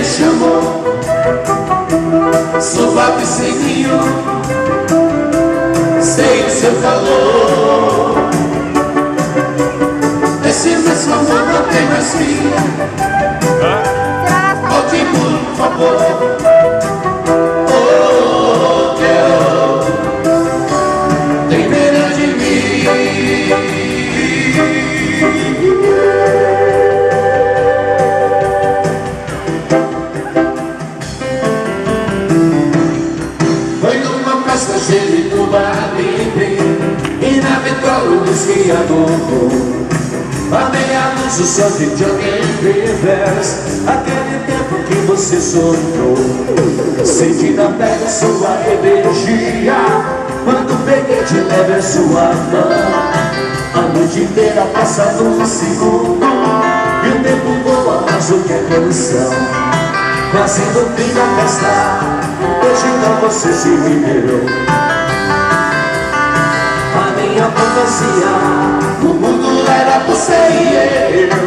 me chamou, suave sem ninho, sem o seu calor. Esse mesmo amor não tem mais fim. Volte por favor. Oh, girl, tem pena de mim. Foi numa festa cheia de tuba livre e na vitória do esquiador. A meia-luz o sol de Johnny Rivers, aquele tempo que você sonhou. Senti na pele sua energia, quando peguei de leve a sua mão. A noite inteira passa num segundo, e o tempo voa mais do que a canção. Quase no fim da festa, hoje não você se liberou. A minha fantasia, o mundo era você e eu.